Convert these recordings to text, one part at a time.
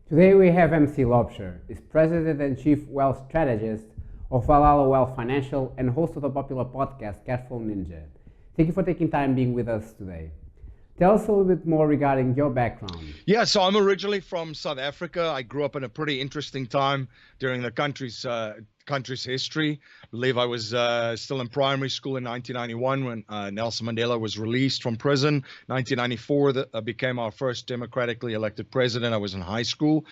Today we have MC Laubscher, is President and Chief Wealth Strategist of Valhalla Wealth Financial and host of the popular podcast Cashflow Ninja. Thank you for taking time being with us today. Tell us a little bit more regarding your background. Yeah, so I'm originally from South Africa. I grew up in a pretty interesting time during the country's history. I believe I was still in primary school in 1991 when Nelson Mandela was released from prison. 1994 became our first democratically elected president. I was in high school.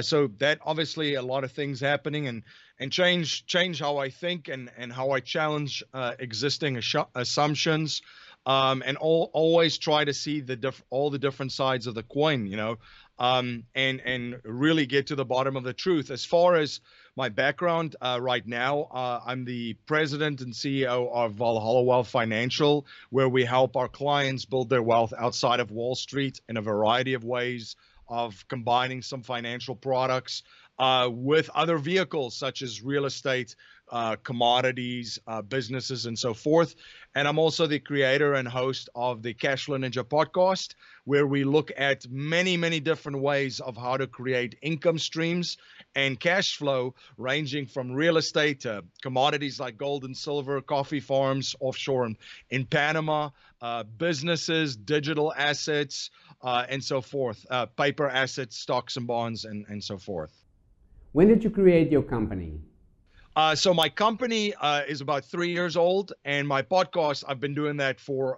So that obviously a lot of things happening and change how I think and how I challenge existing assumptions. And always try to see all the different sides of the coin, and really get to the bottom of the truth. As far as my background right now, I'm the president and CEO of Valhalla Wealth Financial, where we help our clients build their wealth outside of Wall Street in a variety of ways of combining some financial products with other vehicles such as real estate, commodities, businesses, and so forth. And I'm also the creator and host of the Cashflow Ninja podcast, where we look at many, many different ways of how to create income streams and cash flow, ranging from real estate to commodities like gold and silver, coffee farms offshore in Panama, businesses, digital assets, and so forth, paper assets, stocks and bonds, and so forth. When did you create your company? So my company is about 3 years old, and my podcast, I've been doing that for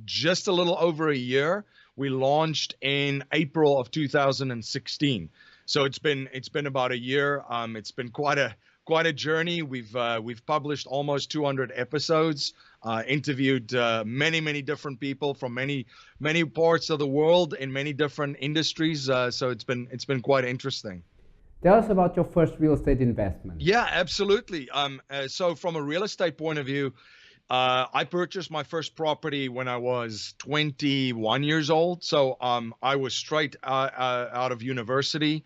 just a little over a year. We launched in April of 2016. So it's been about a year. It's been quite a journey. We've published almost 200 episodes, interviewed many different people from many parts of the world in many different industries. So it's been quite interesting. Tell us about your first real estate investment. Yeah, absolutely. So from a real estate point of view, I purchased my first property when I was 21 years old. So I was straight out of university,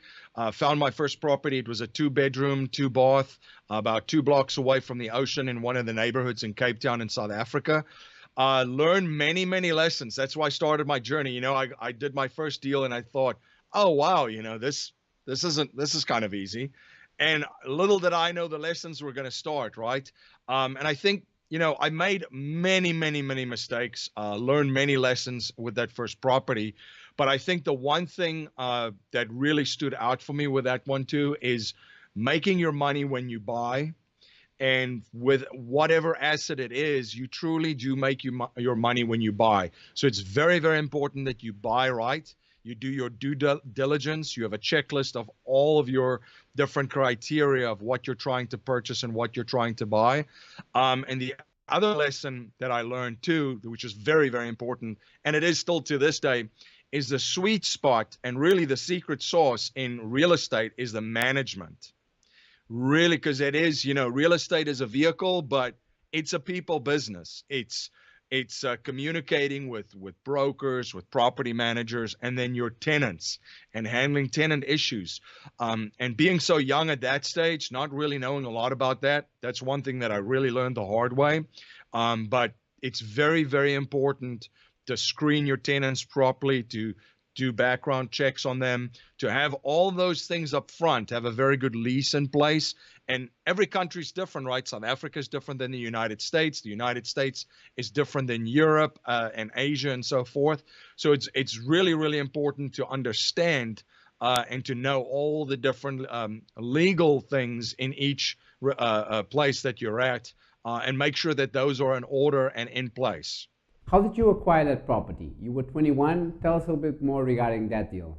found my first property. It was a 2-bedroom, 2-bath, about 2 blocks away from the ocean in one of the neighborhoods in Cape Town in South Africa. Learned many lessons. That's why I started my journey. I did my first deal and I thought, oh, wow, this is kind of easy. And little did I know the lessons were going to start, right? And I think, I made many mistakes, learned many lessons with that first property. But I think the one thing that really stood out for me with that one too is making your money when you buy. And with whatever asset it is, you truly do make your money when you buy. So it's very important that you buy right. You do your due diligence. You have a checklist of all of your different criteria of what you're trying to purchase and what you're trying to buy. And the other lesson that I learned too, which is very important, and it is still to this day, is the sweet spot and really the secret sauce in real estate is the management. Really, because it is, real estate is a vehicle, but it's a people business. It's communicating with brokers, with property managers, and then your tenants and handling tenant issues. And being so young at that stage, not really knowing a lot about that, that's one thing that I really learned the hard way. But it's very important to screen your tenants properly, to do background checks on them, to have all those things up front, have a very good lease in place. And every country is different, right? South Africa is different than the United States. The United States is different than Europe and Asia and so forth. So it's really important to understand and to know all the different legal things in each place that you're at and make sure that those are in order and in place. How did you acquire that property? You were 21. Tell us a little bit more regarding that deal.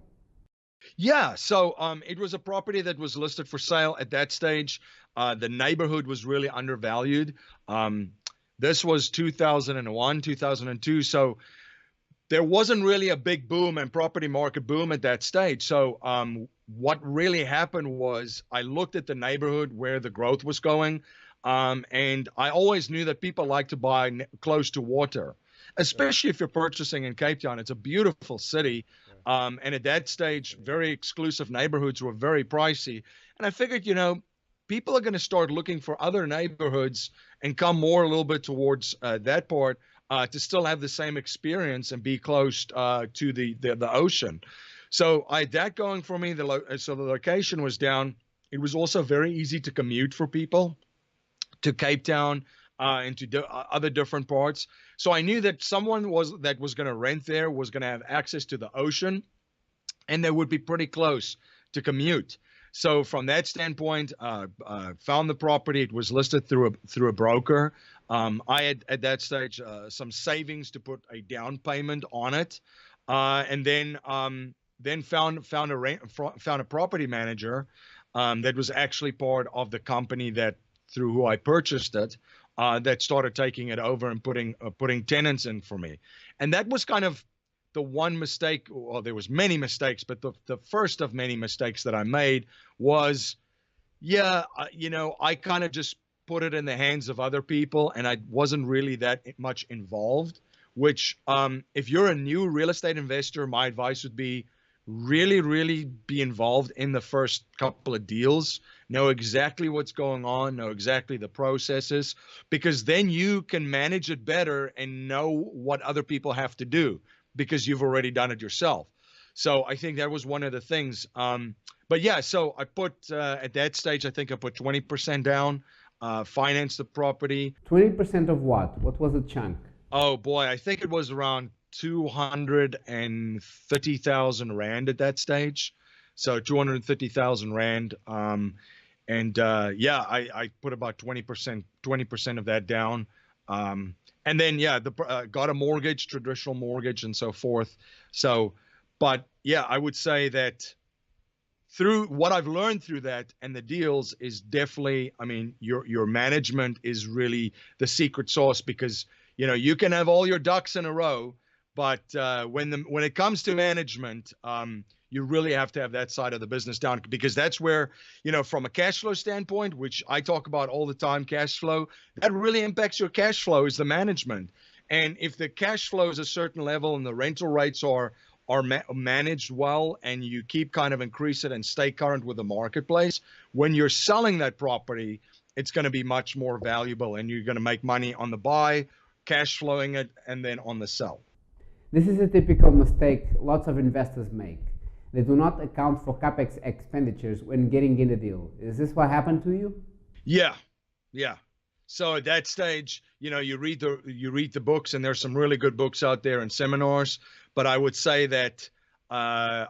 Yeah, so it was a property that was listed for sale at that stage. The neighborhood was really undervalued. This was 2001, 2002. So there wasn't really a big boom and property market boom at that stage. So what really happened was I looked at the neighborhood where the growth was going. And I always knew that people like to buy close to water, especially if you're purchasing in Cape Town. It's a beautiful city. And at that stage, very exclusive neighborhoods were very pricey. And I figured, people are going to start looking for other neighborhoods and come more a little bit towards that part to still have the same experience and be close to the ocean. So I had that going for me. So the location was down. It was also very easy to commute for people to Cape Town, and to other different parts. So I knew that someone that was going to rent there was going to have access to the ocean, and they would be pretty close to commute. So from that standpoint, found the property. It was listed through a broker. I had at that stage some savings to put a down payment on it, and then found a property manager that was actually part of the company that through who I purchased it, that started taking it over and putting tenants in for me. And that was kind of the one mistake. Well, there was many mistakes, but the first of many mistakes that I made was, I kind of just put it in the hands of other people, and I wasn't really that much involved. Which, if you're a new real estate investor, my advice would be really, really be involved in the first couple of deals. Know exactly what's going on, know exactly the processes, because then you can manage it better and know what other people have to do because you've already done it yourself. So I think that was one of the things. But yeah, so I put, at that stage, I think I put 20% down, financed the property. 20% of what? What was the chunk? Oh boy, I think it was around 230,000 Rand at that stage. So 230,000 Rand. I put about 20% of that down. And then, got a mortgage, traditional mortgage and so forth. So, but yeah, I would say that through what I've learned through that and the deals is definitely, I mean, your management is really the secret sauce, because, you can have all your ducks in a row, but when it comes to management, you really have to have that side of the business down, because that's where, from a cash flow standpoint, which I talk about all the time, cash flow, that really impacts your cash flow is the management. And if the cash flow is a certain level and the rental rates are managed well, and you keep kind of increase it and stay current with the marketplace, when you're selling that property, it's going to be much more valuable, and you're going to make money on the buy, cash flowing it, and then on the sell. This is a typical mistake lots of investors make. They do not account for capex expenditures when getting in a deal. Is this what happened to you? Yeah. So at that stage, you read the books, and there's some really good books out there and seminars. But I would say that I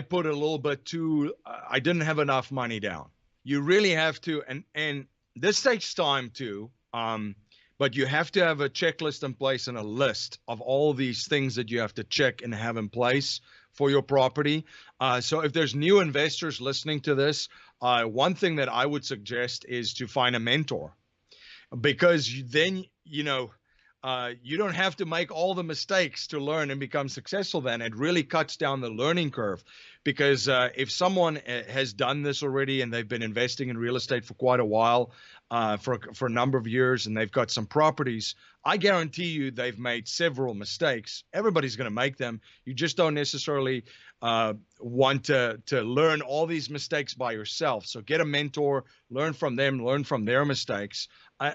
put a little bit too. I didn't have enough money down. You really have to, and this takes time too. But you have to have a checklist in place and a list of all these things that you have to check and have in place for your property. So if there's new investors listening to this, one thing that I would suggest is to find a mentor, because then, you don't have to make all the mistakes to learn and become successful. Then it really cuts down the learning curve, because if someone has done this already and they've been investing in real estate for quite a while, for a number of years, and they've got some properties, I guarantee you they've made several mistakes. Everybody's going to make them. You just don't necessarily want to learn all these mistakes by yourself. So get a mentor, learn from them, learn from their mistakes,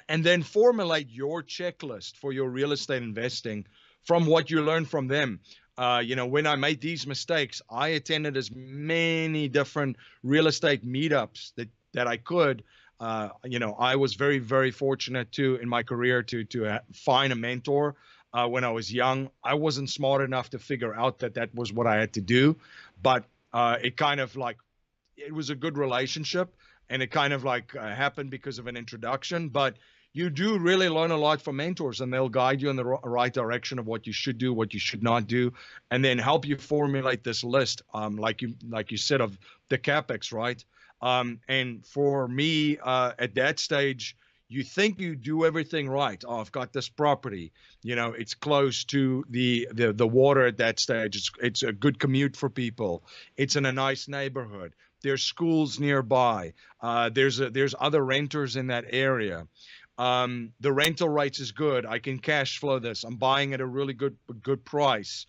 and then formulate your checklist for your real estate investing from what you learn from them. When I made these mistakes, I attended as many different real estate meetups that I could. I was very, very fortunate in my career to find a mentor. When I was young, I wasn't smart enough to figure out that was what I had to do, but it kind of like, it was a good relationship, and it kind of like happened because of an introduction. But you do really learn a lot from mentors, and they'll guide you in the right direction of what you should do, what you should not do, and then help you formulate this list, like you said, of the capex, right? And for me, at that stage, you think you do everything right. Oh, I've got this property, it's close to the water at that stage. It's a good commute for people. It's in a nice neighborhood. There's schools nearby. There's other renters in that area. The rental rates is good. I can cash flow this. I'm buying at a really good price.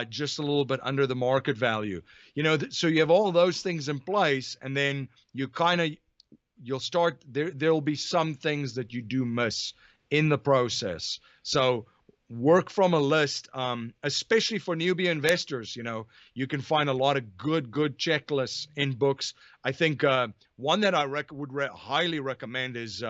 Just a little bit under the market value, so you have all those things in place, and then you'll start there'll be some things that you do miss in the process. So work from a list, especially for newbie investors. You can find a lot of good checklists in books. I think one that I would highly recommend is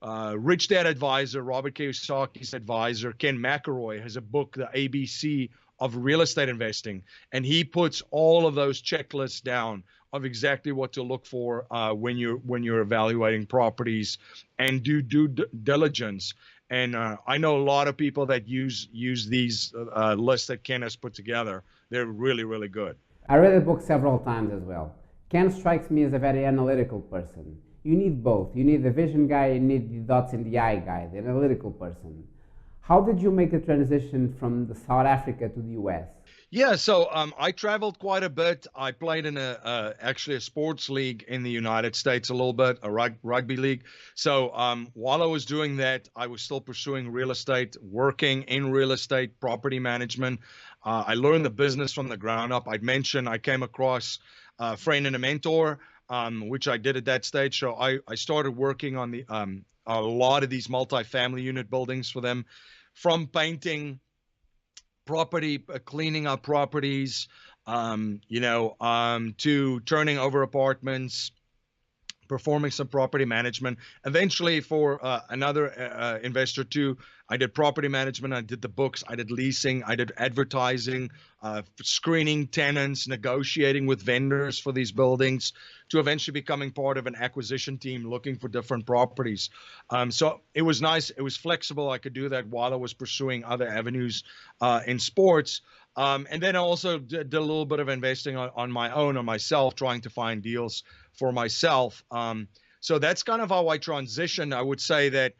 Rich Dad Advisor, Robert Kiyosaki's advisor, Ken McElroy, has a book, The ABC of Real Estate Investing, and he puts all of those checklists down of exactly what to look for when you're evaluating properties and do due diligence. And I know a lot of people that use these lists that Ken has put together. They're really good. I read the book several times as well. Ken strikes me as a very analytical person. You need both. You need the vision guy, you need the dots in the eye guy, the analytical person. How did you make the transition from the South Africa to the US? Yeah, so I traveled quite a bit. I played in actually a sports league in the United States a little bit, a rugby league. So while I was doing that, I was still pursuing real estate, working in real estate, property management. I learned the business from the ground up. I'd mentioned I came across a friend and a mentor, which I did at that stage. So I started working on a lot of these multifamily unit buildings for them, from painting property, cleaning up properties, to turning over apartments, performing some property management. Eventually, for another investor too, I did property management. I did the books. I did leasing. I did advertising, screening tenants, negotiating with vendors for these buildings, to eventually becoming part of an acquisition team looking for different properties. So it was nice. It was flexible. I could do that while I was pursuing other avenues in sports. And then I also did a little bit of investing on my own, on myself, trying to find deals for myself. So that's kind of how I transitioned. I would say that,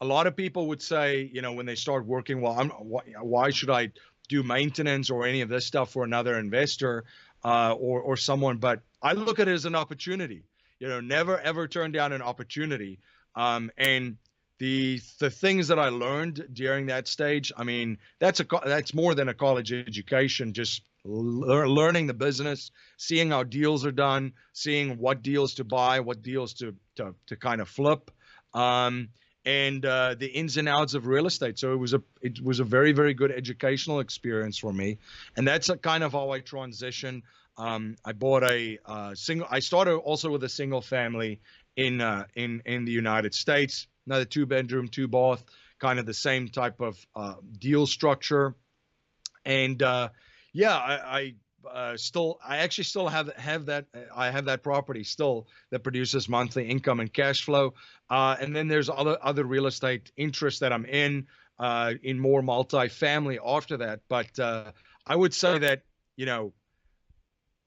a lot of people would say, when they start working, well, why should I do maintenance or any of this stuff for another investor or someone? But I look at it as an opportunity. Never ever turn down an opportunity. And the things that I learned during that stage, I mean, that's more than a college education. Just learning the business, seeing how deals are done, seeing what deals to buy, what deals to kind of flip, and the ins and outs of real estate. So it was a very good educational experience for me, and that's kind of how I transitioned. I bought I started also with a single family in the United States. Another 2-bedroom, 2-bath, kind of the same type of deal structure. And I actually still have that. I have that property still that produces monthly income and cash flow. And then there's other real estate interests that I'm in more multifamily after that. But I would say that,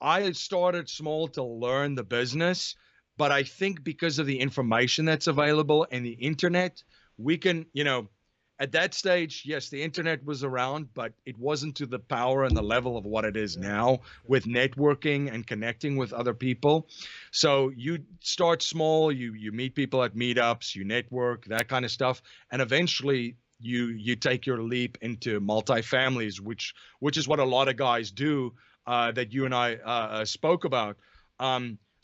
I started small to learn the business. But I think because of the information that's available and the internet, we can, at that stage, yes, the internet was around, but it wasn't to the power and the level of what it is now with networking and connecting with other people. So you start small, you meet people at meetups, you network, that kind of stuff. And eventually you take your leap into multifamilies, which is what a lot of guys do that you and I spoke about.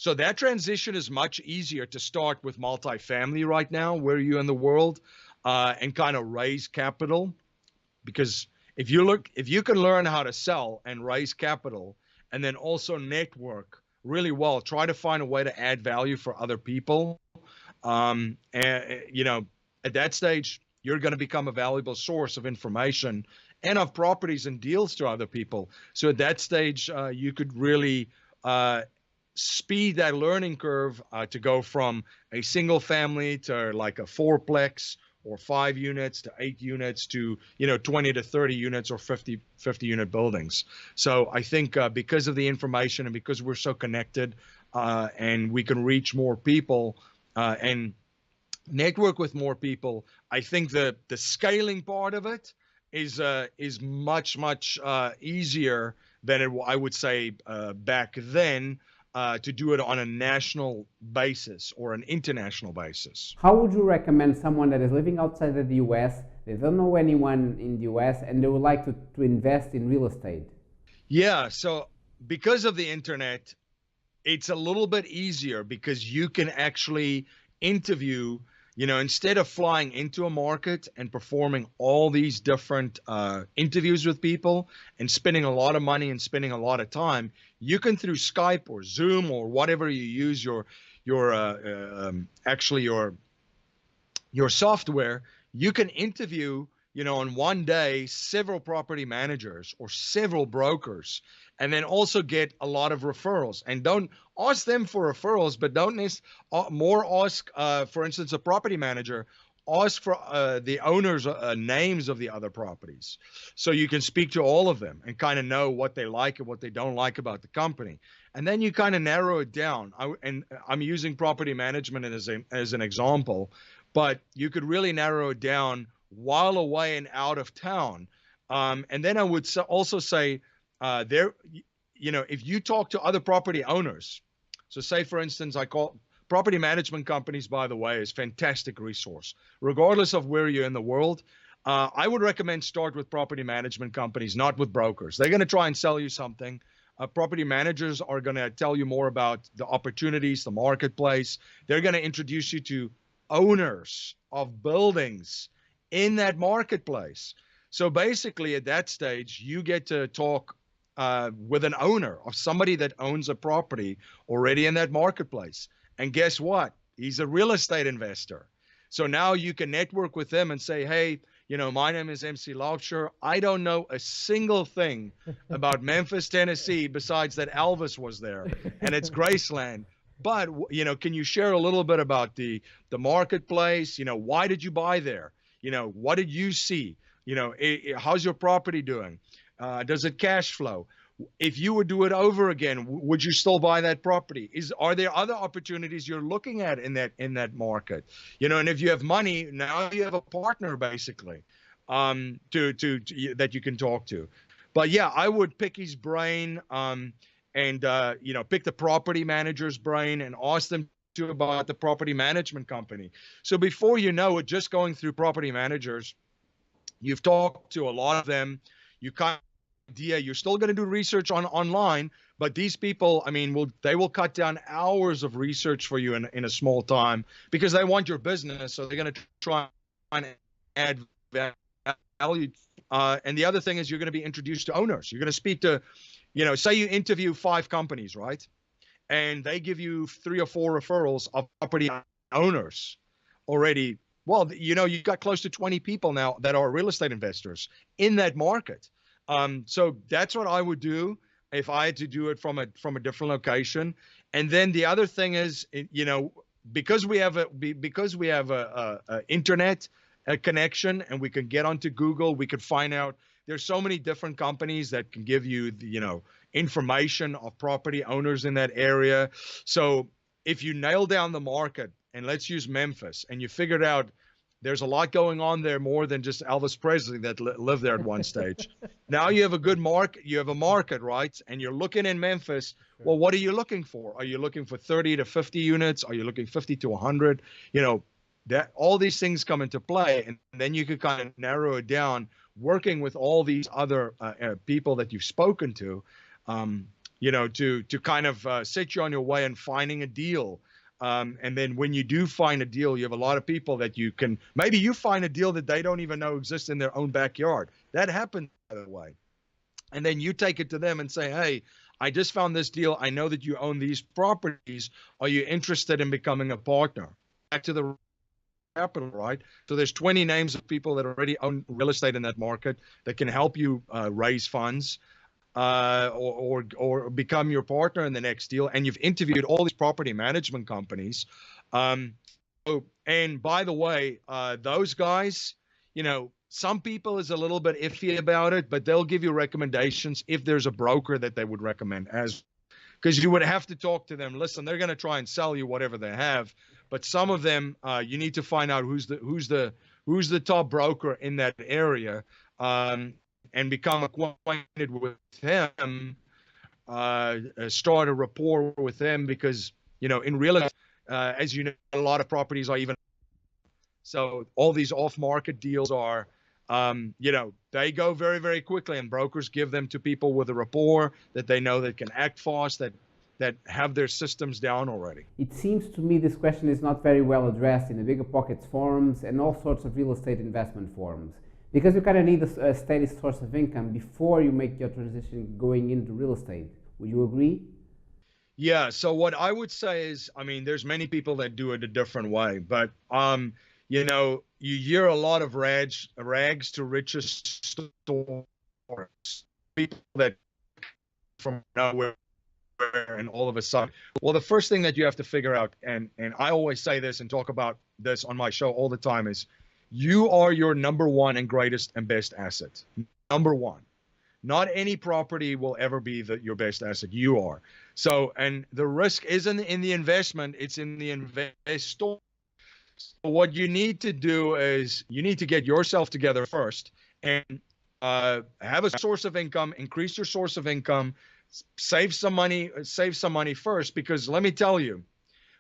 So that transition is much easier to start with multifamily right now, where you're in the world, and kind of raise capital. Because if you can learn how to sell and raise capital, and then also network really well, try to find a way to add value for other people. And at that stage, you're going to become a valuable source of information and of properties and deals to other people. So at that stage, you could really speed that learning curve to go from a single family to like a 4-plex or 5 units to 8 units to 20 to 30 units or 50 unit buildings. So I think because of the information and because we're so connected and we can reach more people and network with more people, I think the scaling part of it is much easier than I would say back then. To do it on a national basis or an international basis. How would you recommend someone that is living outside of the US, they don't know anyone in the US, and they would like to invest in real estate? Yeah, so because of the internet, it's a little bit easier because you can actually interview, Instead of flying into a market and performing all these different interviews with people and spending a lot of money and spending a lot of time, you can, through Skype or Zoom or whatever you use, actually your software, you can interview, on one day, several property managers or several brokers, and then also get a lot of referrals. And don't ask them for referrals, but don't more ask, for instance, a property manager, ask for the owners' names of the other properties, so you can speak to all of them and kind of know what they like and what they don't like about the company. And then you kind of narrow it down. I'm using property management as an example, but you could really narrow it down while away and out of town. And then I would also say, if you talk to other property owners, so say, for instance, I call property management companies, by the way, is fantastic resource, regardless of where you're in the world. I would recommend start with property management companies, not with brokers. They're going to try and sell you something. Property managers are going to tell you more about the opportunities, the marketplace. They're going to introduce you to owners of buildings in that marketplace. So basically, at that stage, you get to talk with an owner of somebody that owns a property already in that marketplace. And guess what? He's a real estate investor. So now you can network with them and say, hey, my name is MC Laubscher. I don't know a single thing about Memphis, Tennessee, besides that Elvis was there and it's Graceland. But, can you share a little bit about the marketplace? Why did you buy there? What did you see? How's your property doing? Does it cash flow? If you would do it over again, would you still buy that property? Are there other opportunities you're looking at in that market? And if you have money, now you have a partner basically, that you can talk to. But yeah, I would pick his brain, and pick the property manager's brain and ask them about the property management company. So before you know it, just going through property managers, you've talked to a lot of them. You kind of idea, you're still going to do research online, but these people, they will cut down hours of research for you in a small time because they want your business. So they're going to try and add value. And the other thing is you're going to be introduced to owners. You're going to speak to, say you interview 5 companies, right? And they give you 3 or 4 referrals of property owners already. Well, you've got close to 20 people now that are real estate investors in that market. So that's what I would do if I had to do it from a different location. And then the other thing is, because we have a internet connection and we can get onto Google, we could find out there's so many different companies that can give you information of property owners in that area. So if you nail down the market, and let's use Memphis, and you figured out there's a lot going on there more than just Elvis Presley that lived there at one stage. Now you have a good market, you have a market, right? And you're looking in Memphis. Well, what are you looking for? Are you looking for 30 to 50 units? Are you looking 50 to 100? That all these things come into play, and then you could kind of narrow it down, working with all these other people that you've spoken to, to kind of set you on your way and finding a deal. And then when you do find a deal, you have a lot of people that maybe you find a deal that they don't even know exists in their own backyard. That happens, by the way. And then you take it to them and say, hey, I just found this deal. I know that you own these properties. Are you interested in becoming a partner? Back to the capital, right? So there's 20 names of people that already own real estate in that market that can help you raise funds. Or become your partner in the next deal, and you've interviewed all these property management companies. And by the way, those guys, some people is a little bit iffy about it, but they'll give you recommendations if there's a broker that they would recommend, because you would have to talk to them. Listen, they're going to try and sell you whatever they have, but some of them, you need to find out who's the top broker in that area. And become acquainted with him, start a rapport with him, because, in real estate, as you know, a lot of properties are even. So all these off-market deals are, they go very, very quickly, and brokers give them to people with a rapport that they know that can act fast, that, that have their systems down already. It seems to me this question is not very well addressed in the Bigger Pockets forums and all sorts of real estate investment forums, because you kind of need a steady source of income before you make your transition going into real estate. Would you agree? Yeah. So what I would say is, I mean, there's many people that do it a different way, but you know, you hear a lot of rags to riches stories. People that from nowhere and all of a sudden. Well, the first thing that you have to figure out, and I always say this and talk about this on my show all the time, is you are your number one and greatest and best asset. Number one. Not any property will ever be your best asset. You are. So, and the risk isn't in the investment, it's in the investor. So what you need to do is you need to get yourself together first and have a source of income, increase your source of income, save some money first, because let me tell you,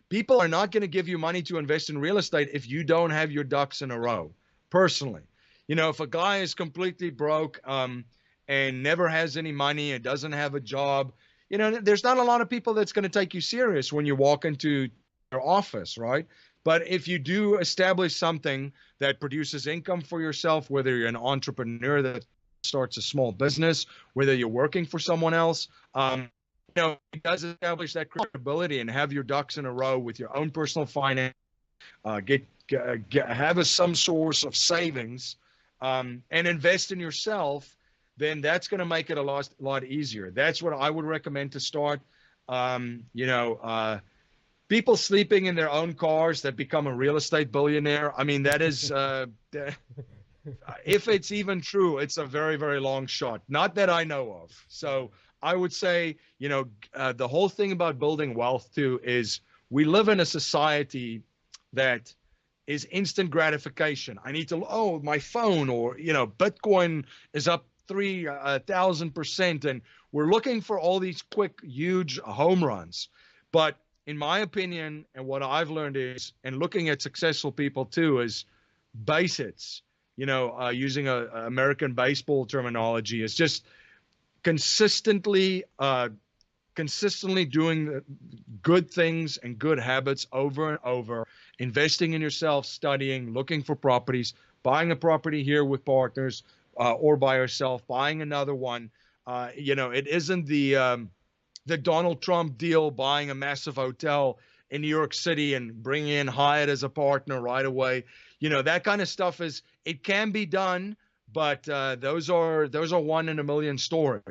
people are not going to give you money to invest in real estate if you don't have your ducks in a row. Personally, you know, if a guy is completely broke and never has any money and doesn't have a job, you know, there's not a lot of people that's going to take you serious when you walk into your office, right? But if you do establish something that produces income for yourself, whether you're an entrepreneur that starts a small business, whether you're working for someone else, you know, it does establish that credibility and have your ducks in a row with your own personal finance, have some source of savings, and invest in yourself, then that's going to make it a lot easier. That's what I would recommend to start. You know, people sleeping in their own cars that become a real estate billionaire. I mean, that is, if it's even true, it's a very, very long shot. Not that I know of. So I would say, you know, the whole thing about building wealth too is we live in a society that is instant gratification. I need to, oh, my phone, or, you know, Bitcoin is up 3,000%. And we're looking for all these quick, huge home runs. But in my opinion, and what I've learned is, and looking at successful people too, is base hits. You know, using a American baseball terminology, is just consistently doing good things and good habits over and over, investing in yourself, studying, looking for properties, buying a property here with partners, or by yourself, buying another one. You know, it isn't the Donald Trump deal, buying a massive hotel in New York City and bringing in Hyatt as a partner right away. You know, that kind of stuff it can be done, but those are 1 in a million stories.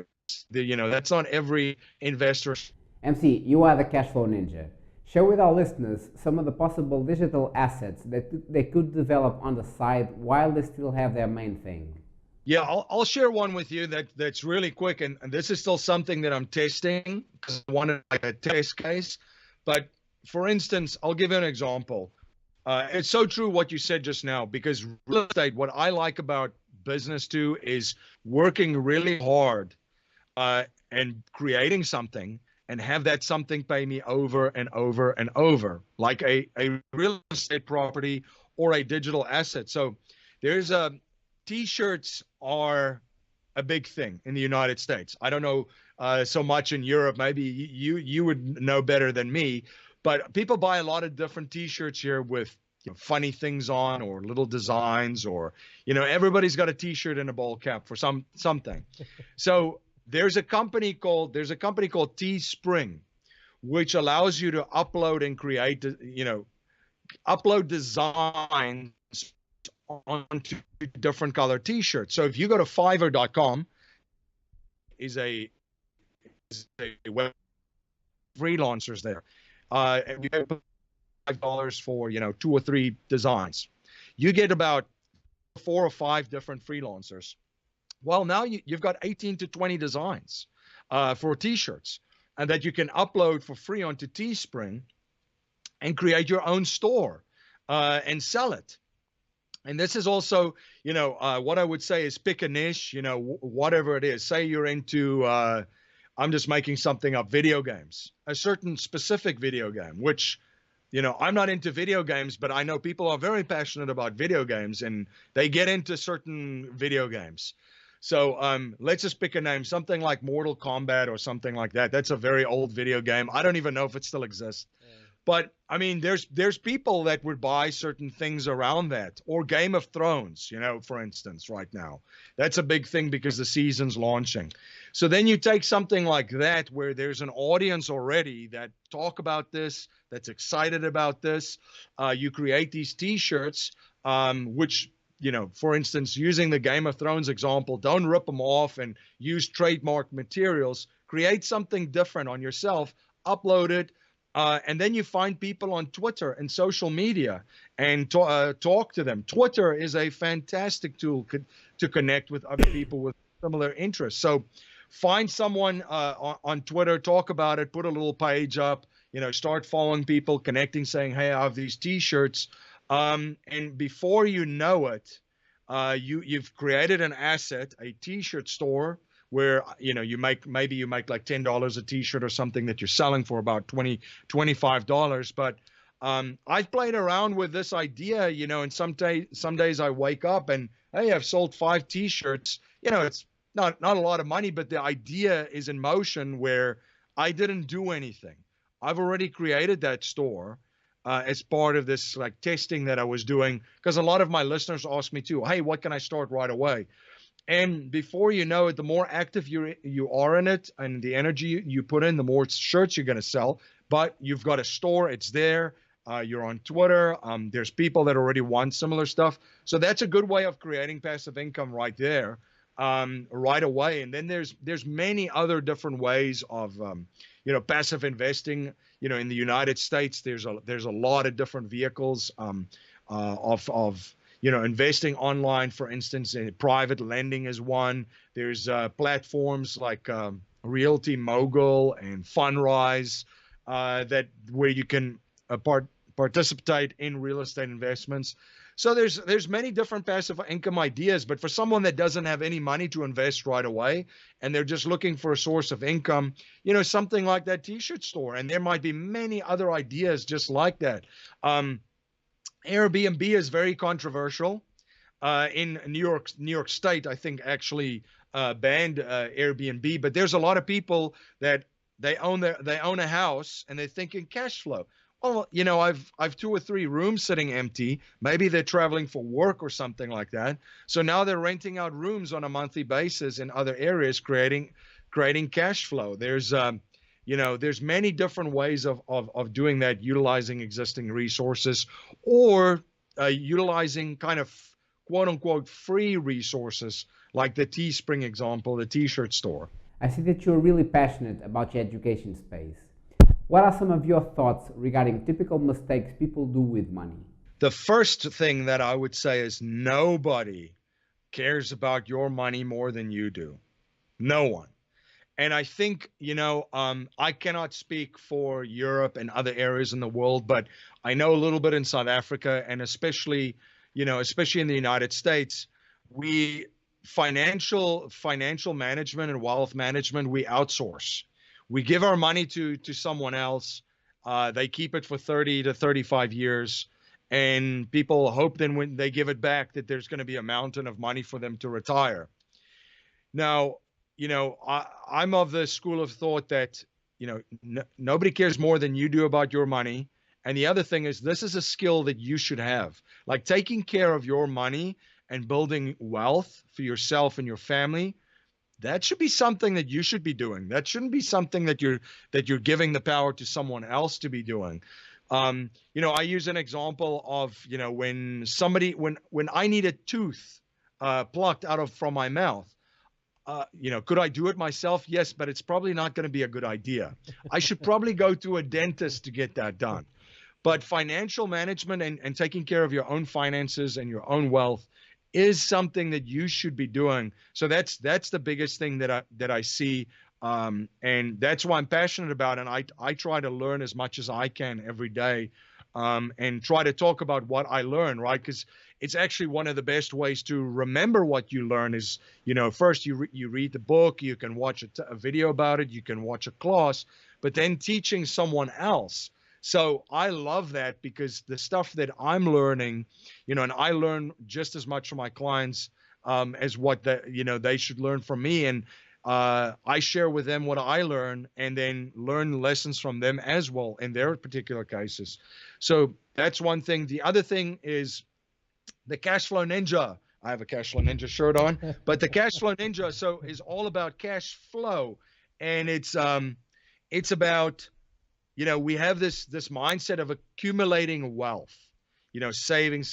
You know, that's not every investor. MC, you are the cash flow ninja. Share with our listeners some of the possible digital assets that they could develop on the side while they still have their main thing. Yeah, I'll share one with you that's really quick, and this is still something that I'm testing because I wanted like a test case. But for instance, I'll give you an example. It's so true what you said just now, because real estate, what I like about business too is working really hard and creating something and have that something pay me over and over and over, like a real estate property or a digital asset. So there's T-shirts are a big thing in the United States. I don't know so much in Europe. Maybe you would know better than me. But people buy a lot of different T-shirts here with, you know, funny things on, or little designs, or, you know, everybody's got a T-shirt and a ball cap for something. So there's a company called Teespring, which allows you to upload and create, you know, upload designs onto different color T-shirts. So if you go to Fiverr.com, is a web freelancers there. And you pay $5 for, you know, 2 or 3 designs. You get about 4 or 5 different freelancers. Well, now you've got 18 to 20 designs for T-shirts, and that you can upload for free onto Teespring and create your own store and sell it. And this is also, you know, what I would say is pick a niche, you know, whatever it is. Say you're into, I'm just making something up, video games, a certain specific video game, which, you know, I'm not into video games, but I know people are very passionate about video games and they get into certain video games. So let's just pick a name, something like Mortal Kombat or something like that. That's a very old video game. I don't even know if it still exists. But I mean, there's people that would buy certain things around that, or Game of Thrones, for instance, right now. That's a big thing because the season's launching. So then you take something like that where there's an audience already that talk about this, that's excited about this. You create these T-shirts, which, for instance, using the Game of Thrones example, don't rip them off and use trademark materials. Create something different on yourself, upload it. And then you find people on Twitter and social media and talk to them. Twitter is a fantastic tool to connect with other people with similar interests. So find someone on Twitter, talk about it, put a little page up, start following people, connecting, saying, hey, I have these T-shirts. And before you know it, you've created an asset, a T-shirt store, where you make like $10 a T-shirt or something that you're selling for about $25. But I've played around with this idea, and some days I wake up and, hey, I've sold 5 T-shirts. It's not a lot of money, but the idea is in motion where I didn't do anything. I've already created that store as part of this like testing that I was doing, because a lot of my listeners ask me too, hey, what can I start right away? And before you know it, the more active you are in it and the energy you put in, the more shirts you're going to sell. But you've got a store, it's there. You're on Twitter. There's people that already want similar stuff. So that's a good way of creating passive income right there, right away. And then there's many other different ways of, passive investing. In the United States, there's a lot of different vehicles of investing online, for instance. Private lending is one. There's platforms like Realty Mogul and Fundrise where you can participate in real estate investments. So there's many different passive income ideas, but for someone that doesn't have any money to invest right away and they're just looking for a source of income, something like that T-shirt store. And there might be many other ideas just like that. Airbnb is very controversial. In New York State, I think actually banned Airbnb, but there's a lot of people that they own a house and they're thinking cash flow. Well, I've 2 or 3 rooms sitting empty. Maybe they're traveling for work or something like that. So now they're renting out rooms on a monthly basis in other areas, creating cash flow. There's there's many different ways of doing that, utilizing existing resources or utilizing kind of quote unquote free resources like the Teespring example, the T-shirt store. I see that you're really passionate about the education space. What are some of your thoughts regarding typical mistakes people do with money? The first thing that I would say is nobody cares about your money more than you do. No one. And I think, I cannot speak for Europe and other areas in the world, but I know a little bit in South Africa, and especially in the United States, financial management and wealth management, we outsource. We give our money to someone else. They keep it for 30 to 35 years. And people hope then when they give it back that there's going to be a mountain of money for them to retire. Now, I'm of the school of thought that, nobody cares more than you do about your money. And the other thing is, this is a skill that you should have. Like taking care of your money and building wealth for yourself and your family. That should be something that you should be doing. That shouldn't be something that you're giving the power to someone else to be doing. I use an example of, when I need a tooth plucked from my mouth. Could I do it myself? Yes, but it's probably not going to be a good idea. I should probably go to a dentist to get that done. But financial management and taking care of your own finances and your own wealth is something that you should be doing. So that's the biggest thing that I see. And that's why I'm passionate about it. And I try to learn as much as I can every day, and try to talk about what I learn, right? Because it's actually one of the best ways to remember what you learn is, first you read the book, you can watch a video about it, you can watch a class, but then teaching someone else. So I love that because the stuff that I'm learning, and I learn just as much from my clients as what they should learn from me. And I share with them what I learn and then learn lessons from them as well in their particular cases. So that's one thing. The other thing is the Cash Flow Ninja. I have a Cash Flow Ninja shirt on, but the Cash Flow Ninja is all about cash flow, and it's about, we have this mindset of accumulating wealth, saving,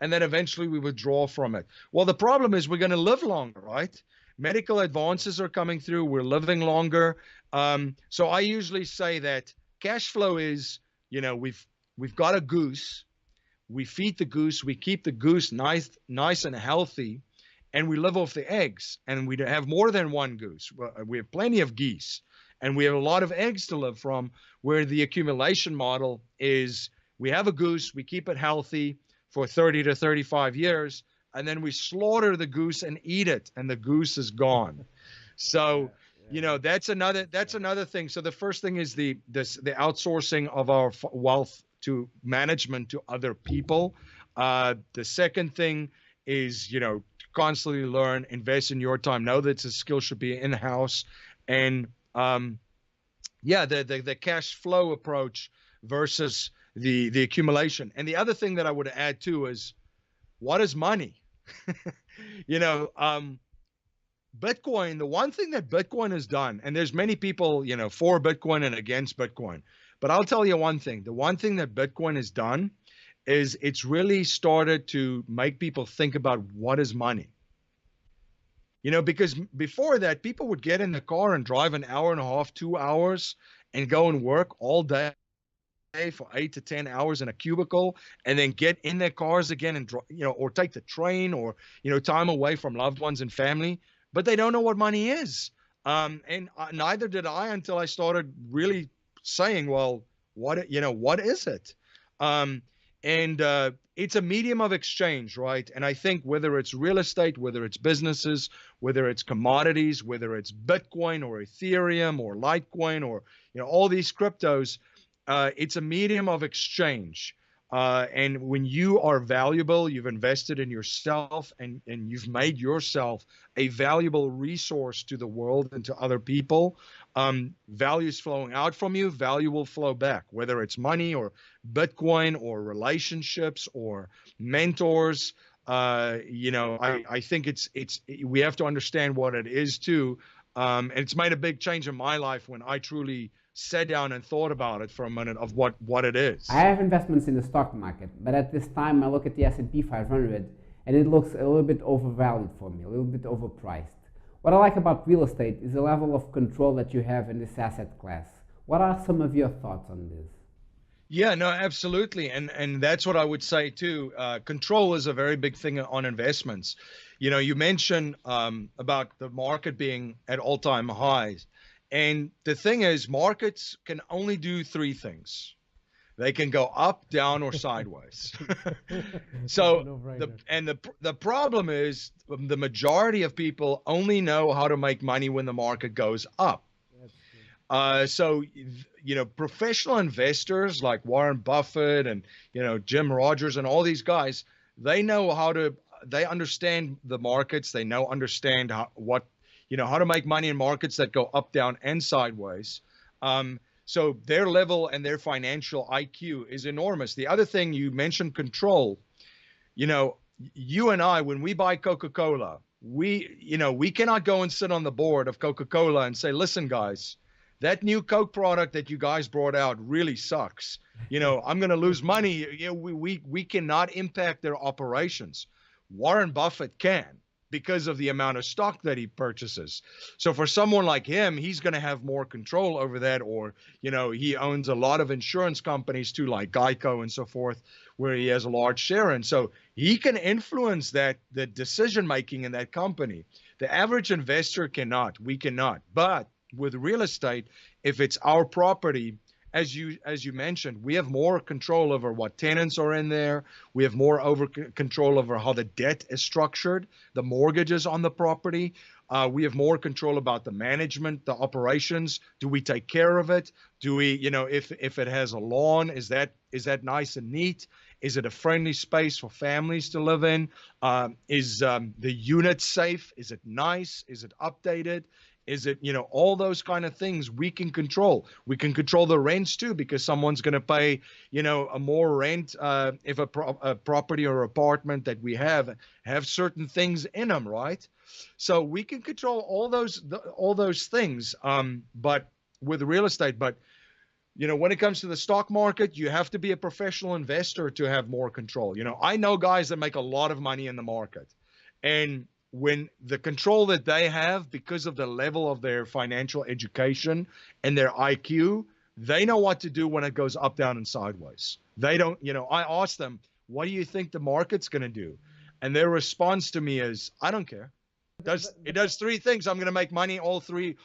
and then eventually we withdraw from it. Well, the problem is we're going to live longer, right? Medical advances are coming through. We're living longer. So I usually say that cash flow is, we've got a goose. We feed the goose. We keep the goose nice and healthy, and we live off the eggs. And we have more than one goose. We have plenty of geese, and we have a lot of eggs to live from, where the accumulation model is we have a goose, we keep it healthy for 30 to 35 years, and then we slaughter the goose and eat it, and the goose is gone. So, that's another thing. So the first thing is the outsourcing of our wealth to management to other people. The second thing is, constantly learn, invest in your time, know that the skill should be in-house. And the cash flow approach versus the accumulation. And the other thing that I would add too is, what is money? Bitcoin, the one thing that Bitcoin has done, and there's many people, for Bitcoin and against Bitcoin, but I'll tell you one thing. The one thing that Bitcoin has done is it's really started to make people think about what is money. Because before that, people would get in the car and drive an hour and a half, 2 hours, and go and work all day for 8 to 10 hours in a cubicle, and then get in their cars again and, or take the train, or, time away from loved ones and family. But they don't know what money is. And neither did I until I started really saying, well, what is it? It's a medium of exchange, right? And I think whether it's real estate, whether it's businesses, whether it's commodities, whether it's Bitcoin or Ethereum or Litecoin or, all these cryptos, it's a medium of exchange. And when you are valuable, you've invested in yourself, and you've made yourself a valuable resource to the world and to other people. Value is flowing out from you, value will flow back, whether it's money or Bitcoin or relationships or mentors. I think we have to understand what it is too. And it's made a big change in my life when I truly sat down and thought about it for a minute of what it is. I have investments in the stock market, but at this time I look at the S&P 500 and it looks a little bit overvalued for me, a little bit overpriced. What I like about real estate is the level of control that you have in this asset class. What are some of your thoughts on this? Yeah, no, absolutely. And that's what I would say too. Control is a very big thing on investments. You mentioned about the market being at all-time highs. And the thing is, markets can only do three things. They can go up, down, or sideways. So the problem is the majority of people only know how to make money when the market goes up. So professional investors like Warren Buffett and Jim Rogers and all these guys, they understand the markets. They understand how to make money in markets that go up, down, and sideways. So their level and their financial IQ is enormous. The other thing you mentioned, control. You and I, when we buy Coca-Cola, we cannot go and sit on the board of Coca-Cola and say, listen, guys, that new Coke product that you guys brought out really sucks. I'm going to lose money. We cannot impact their operations. Warren Buffett can, because of the amount of stock that he purchases. So for someone like him, he's going to have more control over that. Or, he owns a lot of insurance companies too, like Geico and so forth, where he has a large share in. So he can influence the decision-making in that company. The average investor cannot, we cannot. But with real estate, if it's our property, as you mentioned, we have more control over what tenants are in there. We have more control over how the debt is structured, the mortgages on the property. We have more control about the management, the operations. Do we take care of it? Do we, if it has a lawn, is that nice and neat? Is it a friendly space for families to live in? Is the unit safe? Is it nice? Is it updated? Is it, all those kind of things we can control. We can control the rents too, because someone's going to pay, a more rent if a property or apartment that we have certain things in them, right? So we can control all those things. But with real estate, but when it comes to the stock market, you have to be a professional investor to have more control. I know guys that make a lot of money in the market, and when the control that they have because of the level of their financial education and their IQ, they know what to do when it goes up, down, and sideways. They don't, I asked them, what do you think the market's going to do? And their response to me is, I don't care. It does three things. I'm going to make money all three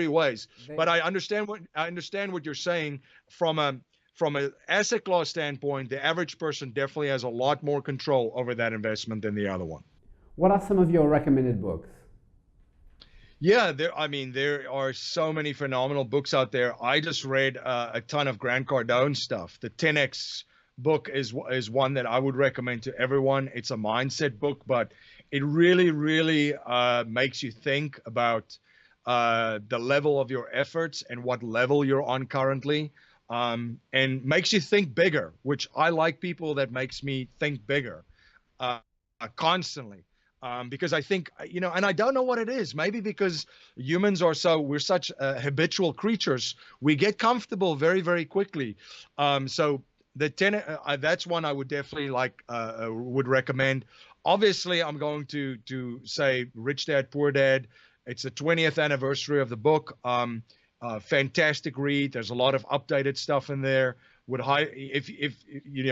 ways. But I understand what you're saying from an asset class standpoint. The average person definitely has a lot more control over that investment than the other one. What are some of your recommended books? Yeah, there are so many phenomenal books out there. I just read a ton of Grant Cardone stuff. The 10X book is one that I would recommend to everyone. It's a mindset book, but it really, really makes you think about the level of your efforts and what level you're on currently, and makes you think bigger, which I like people that makes me think bigger constantly. Because I think, and I don't know what it is. Maybe because humans we're such habitual creatures. We get comfortable very, very quickly. So the 10, that's one I would definitely would recommend. Obviously, I'm going to say Rich Dad, Poor Dad. It's the 20th anniversary of the book. Fantastic read. There's a lot of updated stuff in there. If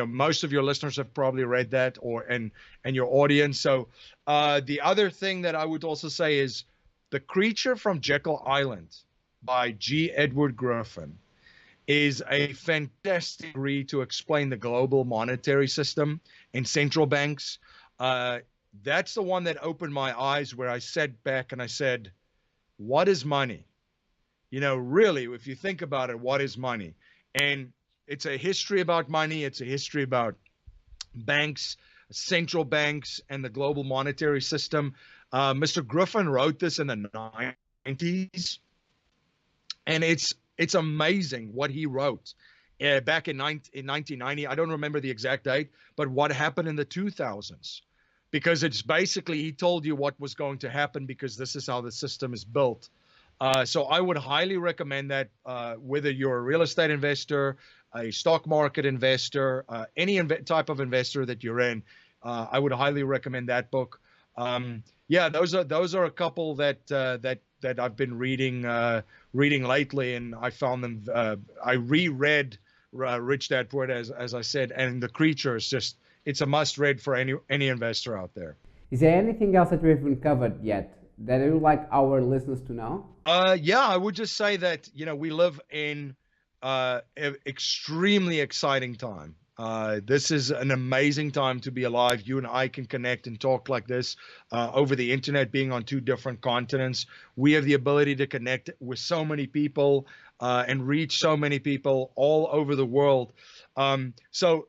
most of your listeners have probably read that, and your audience. So the other thing that I would also say is The Creature from Jekyll Island by G. Edward Griffin is a fantastic read to explain the global monetary system and central banks. That's the one that opened my eyes, where I sat back and I said, what is money? Really, if you think about it, what is money? And it's a history about money. It's a history about banks, central banks, and the global monetary system. Mr. Griffin wrote this in the 90s, and it's amazing what he wrote back in 1990. I don't remember the exact date, but what happened in the 2000s, because it's basically, he told you what was going to happen, because this is how the system is built. So I would highly recommend that, whether you're a real estate investor, a stock market investor, any type of investor that you're in, I would highly recommend that book. Yeah, those are a couple that I've been reading lately, and I found them. I reread Rich Dad Poor Dad, as I said, and The Creature is it's a must-read for any investor out there. Is there anything else that we haven't covered yet that you would like our listeners to know? Yeah, I would just say that, we live in an extremely exciting time. This is an amazing time to be alive. You and I can connect and talk like this over the internet, being on two different continents. We have the ability to connect with so many people and reach so many people all over the world. So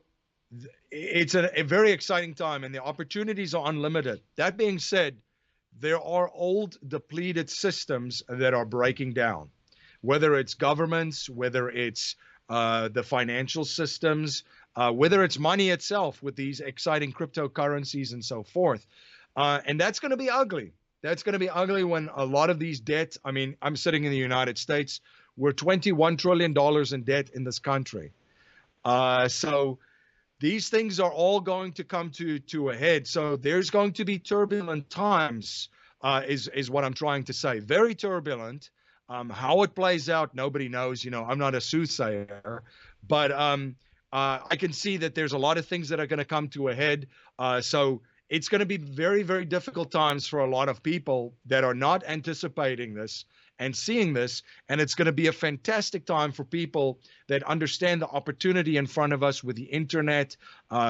it's a very exciting time, and the opportunities are unlimited. That being said, there are old, depleted systems that are breaking down, whether it's governments, whether it's the financial systems, whether it's money itself with these exciting cryptocurrencies and so forth. And that's going to be ugly. That's going to be ugly when a lot of these debts, I'm sitting in the United States, we're $21 trillion in debt in this country. So these things are all going to come to a head. So there's going to be turbulent times, is what I'm trying to say. Very turbulent. How it plays out, nobody knows. I'm not a soothsayer, but I can see that there's a lot of things that are going to come to a head. So it's going to be very, very difficult times for a lot of people that are not anticipating this and seeing this. And it's going to be a fantastic time for people that understand the opportunity in front of us with the internet,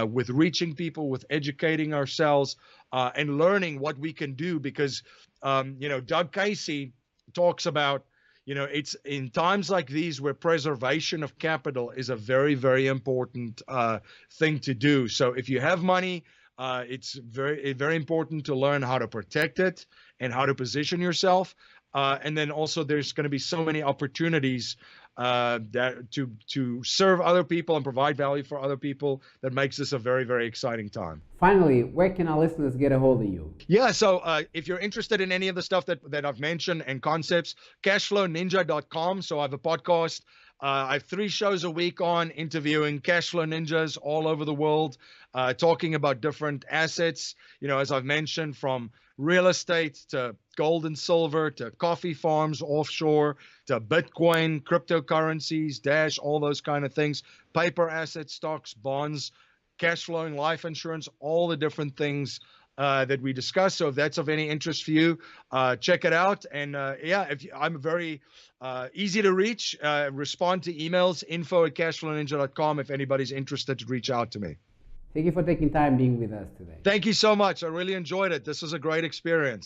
with reaching people, with educating ourselves, and learning what we can do. Because, Doug Casey talks about, it's in times like these where preservation of capital is a very, very important thing to do. So if you have money, it's very, very important to learn how to protect it and how to position yourself. And then also there's going to be so many opportunities that to serve other people and provide value for other people that makes this a very, very exciting time. Finally, where can our listeners get a hold of you? Yeah, so if you're interested in any of the stuff that I've mentioned and concepts, cashflowninja.com. So I have a podcast. I have 3 shows a week on interviewing cash flow ninjas all over the world, talking about different assets, as I've mentioned, from real estate to gold and silver to coffee farms offshore to Bitcoin, cryptocurrencies, Dash, all those kind of things, paper assets, stocks, bonds, cash flowing life insurance, all the different things that we discussed. So if that's of any interest for you, check it out. And I'm very easy to reach. Respond to emails, info@cashflowninja.com if anybody's interested to reach out to me. Thank you for taking time being with us today. Thank you so much. I really enjoyed it. This was a great experience.